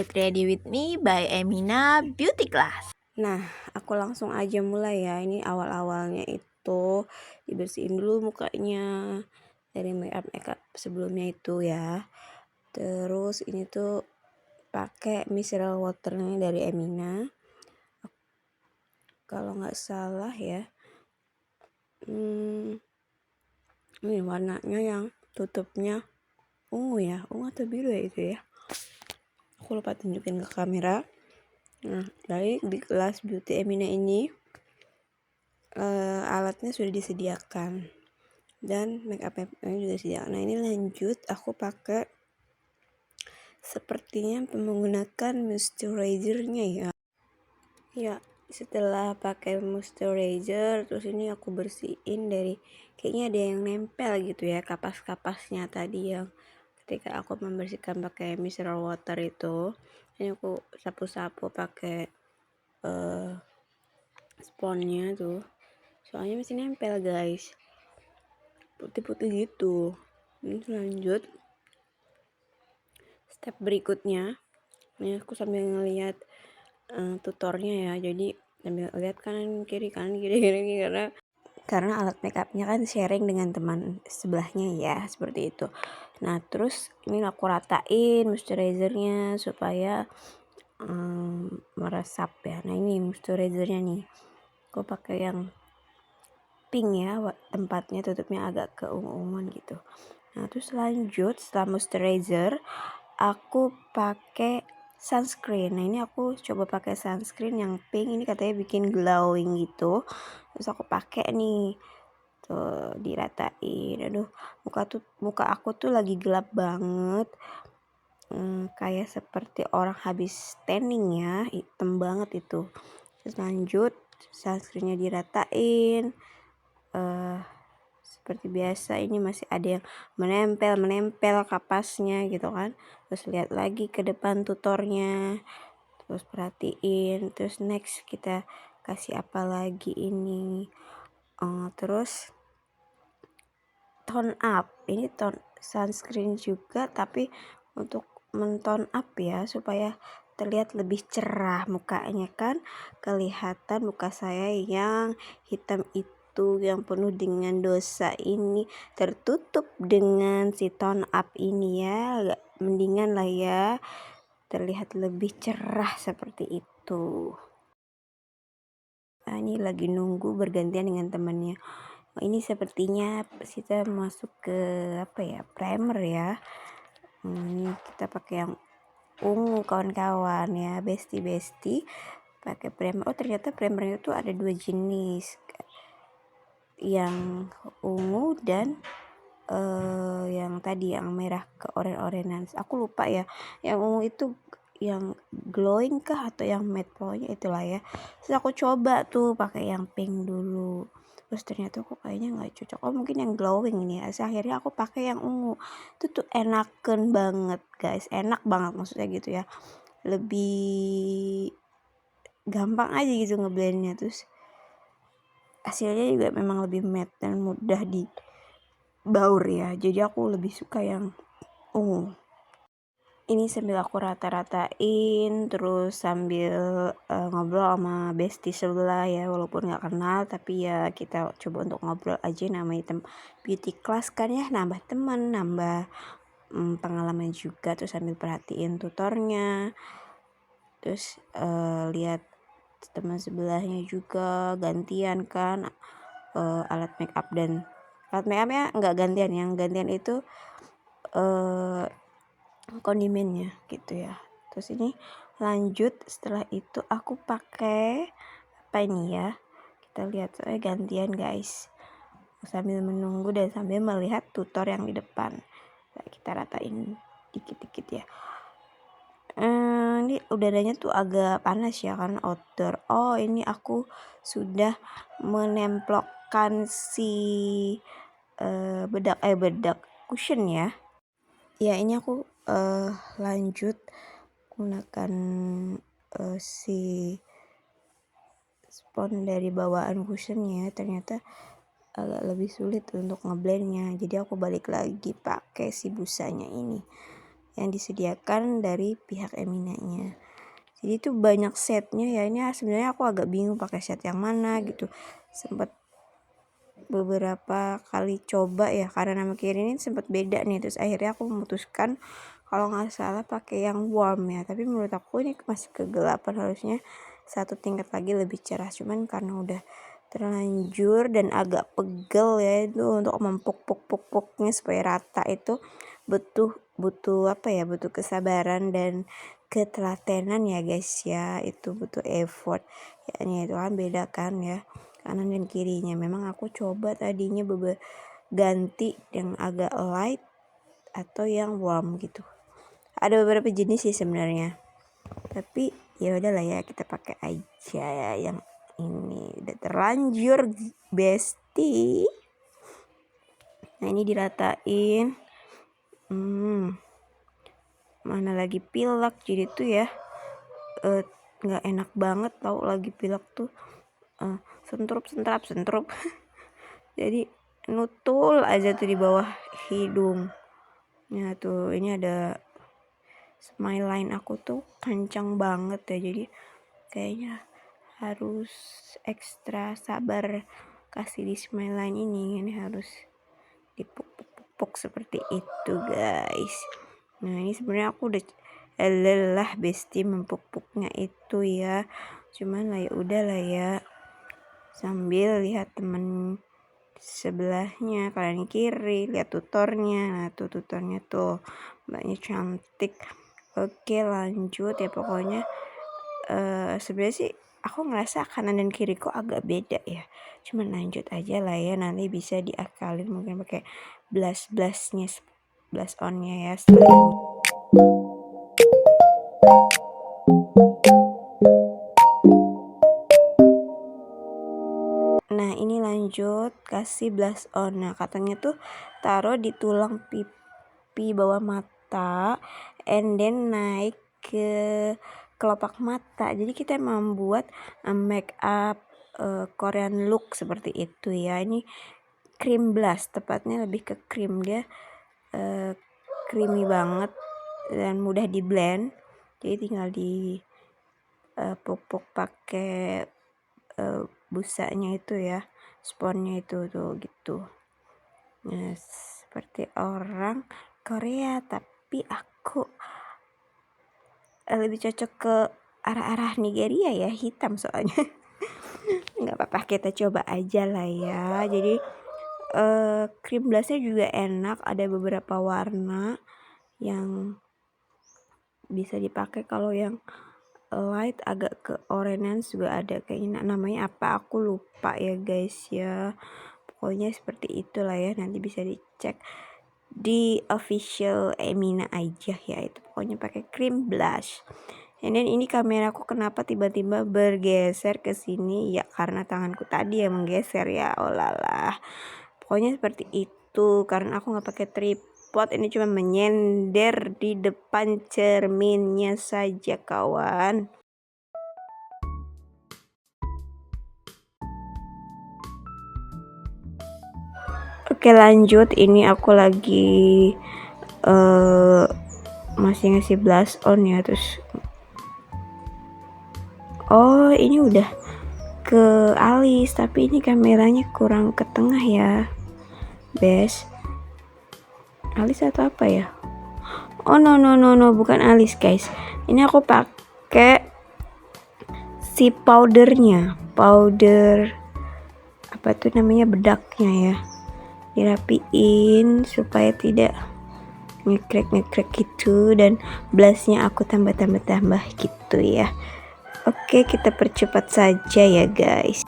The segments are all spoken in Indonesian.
Get Ready With Me by Emina Beauty Class. Nah, aku langsung aja mulai ya. Ini awal-awalnya itu dibersihin dulu mukanya dari makeup sebelumnya itu ya. Terus ini tuh pakai micellar waternya dari Emina. Kalau nggak salah ya. Ini warnanya yang tutupnya ungu ya, ungu atau biru ya itu ya. Aku lupa tunjukin ke kamera. Nah, dari di kelas beauty Emina ini alatnya sudah disediakan dan makeupnya juga disediakan. Nah, ini lanjut aku pakai sepertinya menggunakan moisturizer-nya ya. Ya, setelah pakai moisturizer terus ini aku bersihin dari kayaknya ada yang nempel gitu ya, kapas-kapasnya tadi yang ketika aku membersihkan pakai micellar water itu. Ini aku sapu-sapu pakai sponnya tuh. Soalnya masih nempel, guys. Putih-putih gitu. Ini lanjut step berikutnya. Ini aku sambil ngelihat tutornya ya. Jadi sambil lihat kanan kiri karena alat makeupnya kan sharing dengan teman sebelahnya ya, seperti itu. Nah, terus ini aku ratain moisturizernya supaya meresap ya. Nah, ini moisturizernya nih. Aku pakai yang pink ya, tempatnya tutupnya agak keungu-unguan gitu. Nah, terus lanjut setelah moisturizer aku pakai sunscreen. Nah, ini aku coba pakai sunscreen yang pink, ini katanya bikin glowing gitu. Terus aku pakai nih, tuh diratain. Aduh, muka aku tuh lagi gelap banget, kayak seperti orang habis tanning ya, hitam banget itu. Terus lanjut sunscreennya diratain. Seperti biasa ini masih ada yang menempel kapasnya gitu kan. Terus lihat lagi ke depan tutornya, terus perhatiin. Terus next kita kasih apa lagi ini, terus tone up. Ini tone sunscreen juga tapi untuk mentone up ya, supaya terlihat lebih cerah mukanya kan. Kelihatan muka saya yang hitam itu, yang penuh dengan dosa ini, tertutup dengan si tone up ini ya. Agak mendingan lah ya, terlihat lebih cerah seperti itu. Nah, ini lagi nunggu bergantian dengan temannya. Ini sepertinya kita masuk ke primer ya. Ini kita pakai yang ungu kawan-kawan ya, besti pakai primer. Oh, ternyata primernya itu ada 2 jenis, yang ungu dan yang tadi yang merah ke oren-orenan. Aku lupa ya, yang ungu itu yang glowing kah atau yang matte, pokoknya itulah ya. Terus aku coba tuh pakai yang pink dulu, terus ternyata kok kayaknya nggak cocok. Oh, mungkin yang glowing ini ya. Terus akhirnya aku pakai yang ungu. Itu tuh enaken banget guys, enak banget maksudnya gitu ya, lebih gampang aja gitu ngeblendnya. Terus hasilnya juga memang lebih matte dan mudah dibaur ya, jadi aku lebih suka yang ungu. Ini sambil aku rata-ratain terus sambil ngobrol sama bestie sebelah ya, walaupun gak kenal tapi ya kita coba untuk ngobrol aja, namanya beauty class kan ya, nambah teman, nambah pengalaman juga. Terus sambil perhatiin tutornya, terus lihat teman sebelahnya juga gantian kan alat makeupnya nggak gantian, yang gantian itu kondimennya gitu ya. Terus ini lanjut setelah itu aku pakai apa ini ya, kita lihat gantian guys, sambil menunggu dan sambil melihat tutor yang di depan. Nah, kita ratain dikit-dikit ya. Ini udaranya tuh agak panas ya karena outdoor. Oh, ini aku sudah menemplokkan si bedak cushion ya. Ya, ini aku lanjut gunakan si spons dari bawaan cushionnya. Ternyata agak lebih sulit untuk ngeblendnya, jadi aku balik lagi pakai si busanya ini. yang disediakan dari pihak Eminanya. Jadi itu banyak setnya ya, ini sebenarnya aku agak bingung pakai set yang mana gitu. Sempat beberapa kali coba ya, karena nama kiri ini sempat beda nih, terus akhirnya aku memutuskan kalau nggak salah pakai yang warm ya, tapi menurut aku ini masih kegelapan, harusnya satu tingkat lagi lebih cerah, cuman karena udah terlanjur dan agak pegel ya itu untuk mempuk-puk-puk-puknya supaya rata itu butuh apa ya, butuh kesabaran dan ketelatenan ya guys ya, itu butuh effort ya, itu kan beda kan ya kanan dan kirinya. Memang aku coba tadinya ganti yang agak light atau yang warm gitu, ada beberapa jenis sih sebenarnya, tapi ya udahlah ya, kita pakai aja ya yang ini, udah terlanjur bestie. Nah ini diratain, mana lagi pilek jadi tuh ya nggak enak banget tau, lagi pilek tuh sentrup jadi nutul aja tuh di bawah hidung. Nah tuh ini ada smile line aku tuh kencang banget ya, jadi kayaknya harus ekstra sabar kasih di smile line ini harus dipuk-puk seperti itu guys. Nah ini sebenarnya aku udah lelah bestie mempuk-puknya itu ya, cuman lah ya udah lah ya, sambil lihat temen sebelahnya kanan kiri, lihat tutornya. Nah tuh tutornya tuh mbaknya cantik. Oke lanjut ya, pokoknya sebenarnya sih aku ngerasa kanan dan kiri kok agak beda ya, cuman lanjut aja lah ya, nanti bisa diakalin mungkin pakai blush onnya ya setelah. Nah ini lanjut kasih blush on. Nah katanya tuh taruh di tulang pipi bawah mata and then naik ke kelopak mata, jadi kita membuat make up Korean look seperti itu ya. Ini cream blush, tepatnya lebih ke cream, dia creamy banget dan mudah di blend, jadi tinggal di pupuk pakai busanya itu ya, sponnya itu tuh gitu. Nah seperti orang Korea, tapi aku lebih cocok ke arah-arah Nigeria ya, hitam soalnya. Nggak apa-apa, kita coba aja lah ya. Jadi cream blushnya juga enak, ada beberapa warna yang bisa dipakai. Kalau yang light agak ke orange juga ada, kayaknya namanya apa aku lupa ya guys ya, pokoknya seperti itulah ya, nanti bisa dicek di official Emina aja ya, itu pokoknya pakai cream blush. And then ini kameraku kenapa tiba-tiba bergeser ke sini ya, karena tanganku tadi yang menggeser ya, olalah. Pokoknya seperti itu, karena aku nggak pakai tripod, ini cuma menyender di depan cerminnya saja kawan. Oke lanjut, ini aku lagi masih ngasih blush on ya, terus oh ini udah ke alis, tapi ini kameranya kurang ke tengah ya bes, alis atau apa ya, oh no bukan alis guys, ini aku pakai si powder apa tuh namanya, bedaknya ya, dirapiin supaya tidak ngekrek gitu, dan blushnya aku tambah gitu ya. Oke kita percepat saja ya guys.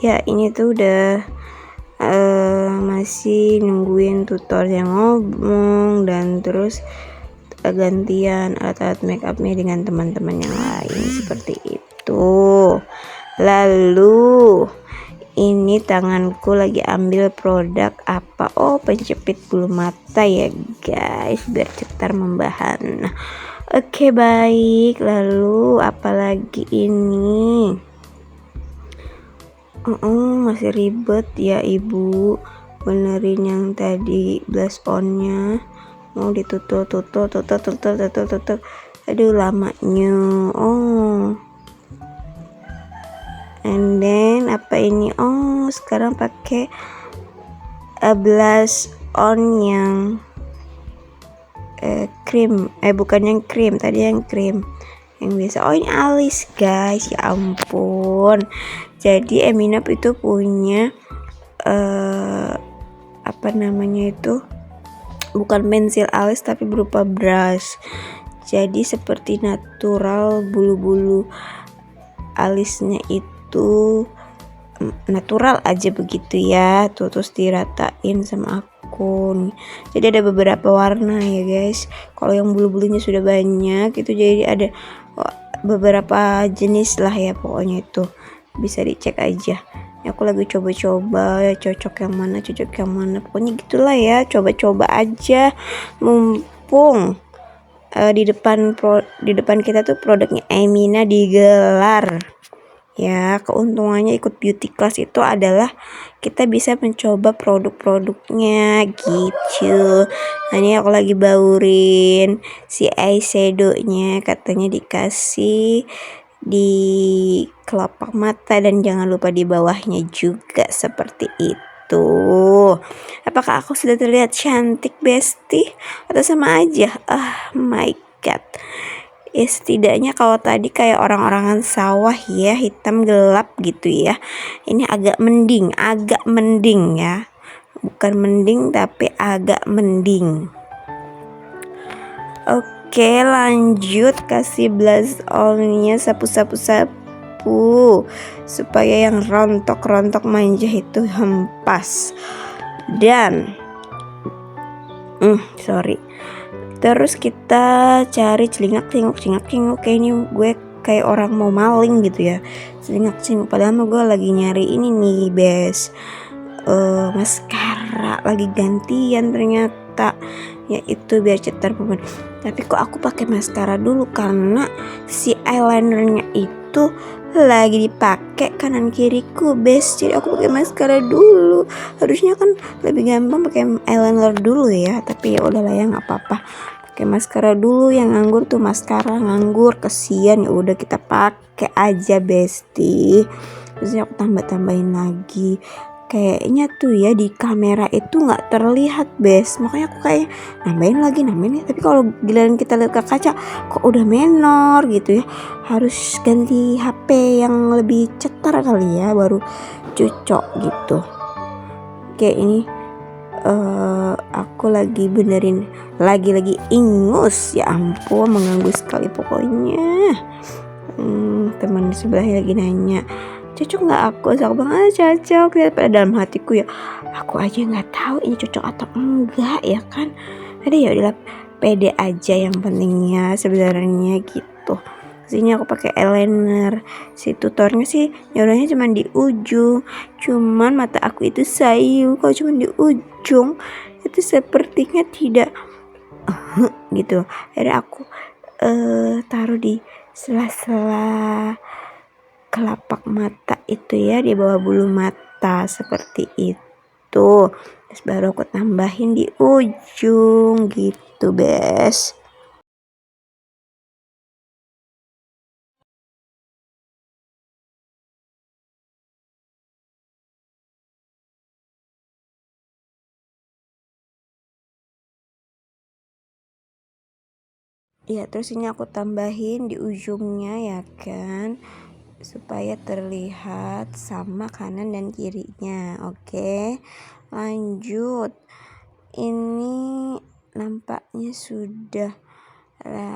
Ya ini tuh udah masih nungguin tutor yang ngomong, dan terus gantian alat-alat make upnya dengan teman-teman yang lain seperti itu. Lalu ini tanganku lagi ambil produk apa? Oh, penjepit bulu mata ya guys, biar cetar membahan. Oke, baik. Lalu apalagi ini? Masih ribet ya ibu, benerin yang tadi blush onnya. Mau ditutup. Aduh, lamanya. And then apa ini? Sekarang pakai blush on yang krim. Bukan yang krim, tadi yang krim yang biasa. Ini alis guys, ya ampun. Jadi Eminap itu punya apa namanya itu, bukan pensil alis tapi berupa brush. Jadi seperti natural, bulu-bulu alisnya itu natural aja begitu ya. Terus diratain sama aku. Jadi ada beberapa warna ya guys. Kalau yang bulu-bulunya sudah banyak itu, jadi ada beberapa jenis lah ya, pokoknya itu bisa dicek aja. Aku lagi coba-coba cocok yang mana, pokoknya gitulah ya, coba-coba aja mumpung di depan kita tuh produknya Emina digelar. Ya, keuntungannya ikut beauty class itu adalah kita bisa mencoba produk-produknya gitu. Nah, ini aku lagi baurin si eyeshadownya, katanya dikasih di kelopak mata dan jangan lupa di bawahnya juga seperti itu. Apakah aku sudah terlihat cantik Besti atau sama aja? My god. Ya setidaknya kalau tadi kayak orang-orangan sawah ya, hitam gelap gitu ya. Ini agak mending ya. Bukan mending tapi agak mending. Oke, lanjut kasih blush onnya, sapu supaya yang rontok-rontok manja itu hempas. Dan terus kita cari celingak kayak ini gue kayak orang mau maling gitu ya. Celingak padahal gue lagi nyari ini nih bes, maskara lagi gantian ternyata, yaitu biar cetar pemain. Tapi kok aku pakai maskara dulu karena si eyelinernya itu lagi dipakai kanan kiriku bes, jadi aku pakai maskara dulu. Harusnya kan lebih gampang pakai eyeliner dulu ya, tapi ya udahlah ya, nggak apa-apa. Pakai maskara dulu, yang nganggur tuh maskara nganggur, kesian. Ya udah kita pakai aja besti. Terusnya aku tambahin lagi. Kayaknya tuh ya di kamera itu nggak terlihat bes, makanya aku kayak nambahin lagi. Tapi kalau giliran kita lihat ke kaca kok udah menor gitu ya. Harus ganti HP yang lebih cetar kali ya, baru cocok gitu. Kayak ini aku lagi benerin lagi ingus, ya ampun mengganggu sekali pokoknya. Teman sebelahnya lagi nanya, cocok nggak aku? Aku bilang cocok ya, pada dalam hatiku ya aku aja nggak tahu ini cocok atau enggak ya kan. Ada ya udah pede aja, yang pentingnya sebenarnya gitu. Sini aku pakai eyeliner, si tutornya sih nyuruhnya cuma di ujung, cuman mata aku itu sayu. Kalau cuma di ujung itu sepertinya tidak gitu. Akhirnya aku taruh di sela-sela kelapak mata itu ya, di bawah bulu mata seperti itu. Terus baru aku tambahin di ujung gitu bes. Ya, terus ini aku tambahin di ujungnya ya kan, supaya terlihat sama kanan dan kirinya. Oke, lanjut. Ini nampaknya sudah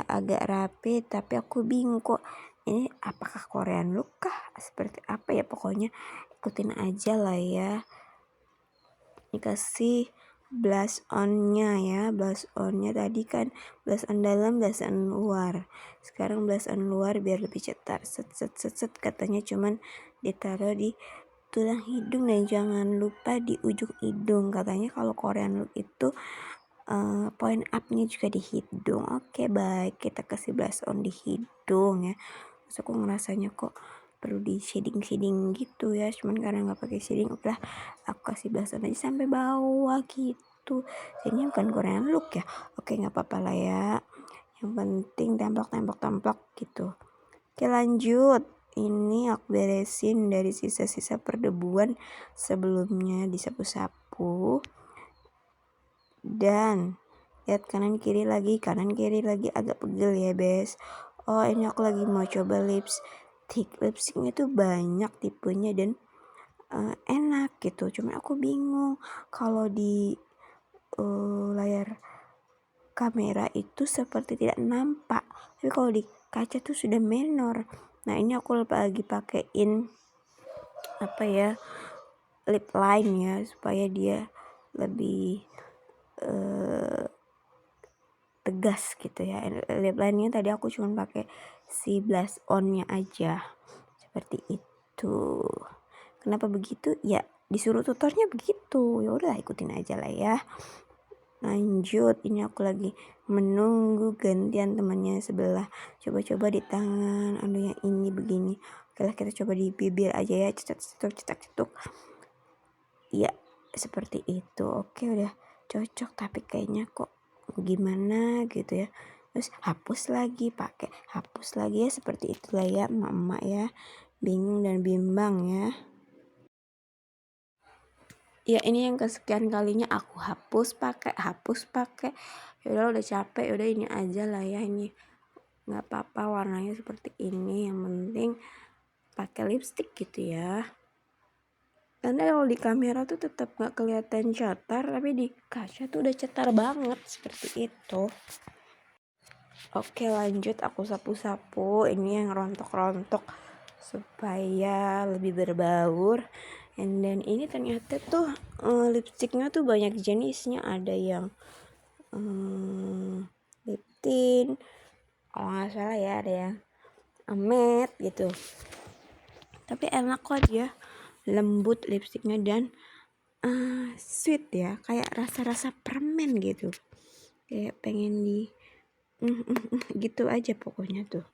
agak rapi, tapi aku bingung kok ini apakah Korean look kah, seperti apa ya, pokoknya ikutin aja lah ya. Dikasih blush onnya ya. Blush onnya tadi kan blush on dalam, blush on luar. Sekarang blush on luar biar lebih cetar. Set set set set, katanya cuman ditaruh di tulang hidung dan jangan lupa di ujung hidung. Katanya kalau Korean look itu point up-nya juga di hidung. Oke, baik, kita kasih blush on di hidung ya. Terus aku ngerasanya kok perlu di shading gitu ya, cuman karena nggak pakai shading udah aku kasih blush on aja sampai bawah gitu. Jadinya bukan Korean look ya. Oke, nggak apa-apa lah ya, yang penting templok gitu. Oke, lanjut. Ini aku beresin dari sisa-sisa perdebuan sebelumnya disapu-sapu. Dan lihat kanan kiri lagi agak pegel ya bes. Oh, ini aku lagi mau coba lipsticknya tuh banyak tipenya dan enak gitu, cuma aku bingung kalau di layar kamera itu seperti tidak nampak, tapi kalau di kaca tuh sudah menor. Nah, ini aku lagi pakein apa ya, lip line ya, supaya dia lebih tegas gitu ya. Lip line-nya tadi aku cuma pakai si blush on-nya aja. Seperti itu. Kenapa begitu? Ya disuruh tutornya begitu. Ya udah ikutin aja lah ya. Lanjut, ini aku lagi menunggu gantian temannya sebelah. Coba-coba di tangan, aduh yang ini begini. Oke lah, kita coba di bibir aja ya, cetak-cetuk. Ya, seperti itu. Oke, udah cocok, tapi kayaknya kok gimana gitu ya. Terus hapus lagi ya, seperti itulah ya emak-emak ya, bingung dan bimbang ya. Ya ini yang kesekian kalinya aku hapus pakai. Yaudah udah capek, yaudah ini aja lah ya, ini nggak apa-apa warnanya seperti ini, yang penting pakai lipstick gitu ya. Karena kalau di kamera tuh tetap nggak kelihatan cetar, tapi di kaca tuh udah cetar banget seperti itu. Oke, lanjut aku sapu-sapu ini yang rontok-rontok supaya lebih berbaur. And then ini ternyata tuh lipstiknya tuh banyak jenisnya, ada yang lip tint kalau nggak salah ya, ada yang matte gitu, tapi enak kok dia, lembut lipstiknya dan sweet ya, kayak rasa-rasa permen gitu, kayak pengen di gitu aja pokoknya tuh.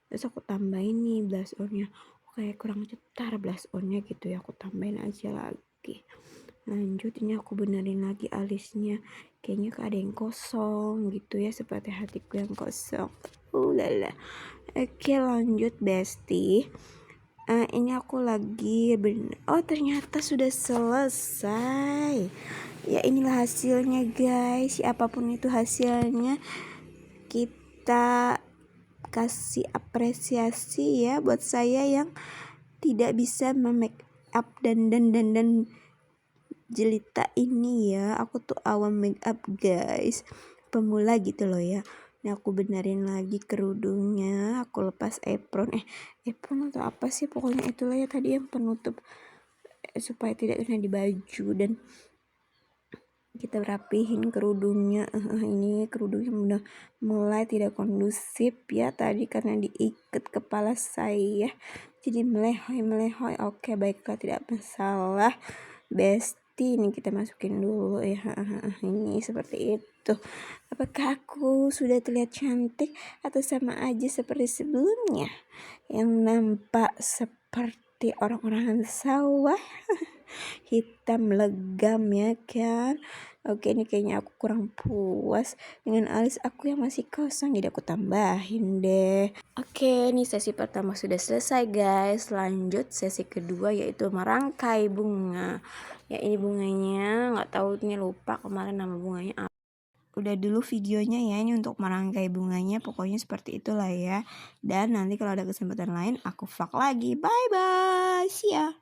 Terus aku tambahin nih blush onnya, kayak kurang cetar blush onnya gitu ya, aku tambahin aja lagi. Lanjut, ini aku benerin lagi alisnya, kayaknya ada yang kosong gitu ya, seperti hatiku yang kosong. Lala. Oke, lanjut bestie. Ini aku lagi oh ternyata sudah selesai ya. Inilah hasilnya guys, apapun itu hasilnya, kita kasih apresiasi ya buat saya yang tidak bisa memake up dan jelita ini ya. Aku tuh awam make up guys, pemula gitu loh ya. Ini aku benerin lagi kerudungnya, aku lepas apron atau apa sih pokoknya itulah ya tadi yang penutup supaya tidak kena di baju, dan kita rapihin kerudungnya. Ini kerudungnya udah mulai tidak kondusif ya tadi karena diikat kepala saya, jadi melehoi. Oke, baiklah, tidak masalah bestie. Ini kita masukin dulu ya. Ini seperti itu. Apakah aku sudah terlihat cantik atau sama aja seperti sebelumnya yang nampak seperti orang-orang sawah? Hitam legam ya kan. Oke, ini kayaknya aku kurang puas dengan alis aku yang masih kosong, jadi aku tambahin deh. Oke, ini sesi pertama sudah selesai guys. Lanjut sesi kedua, yaitu merangkai bunga. Ya ini bunganya, nggak tahu, ini lupa kemarin nama bunganya apa. Udah dulu videonya ya, ini untuk merangkai bunganya, pokoknya seperti itulah ya. Dan nanti kalau ada kesempatan lain aku vlog lagi. Bye bye, see ya.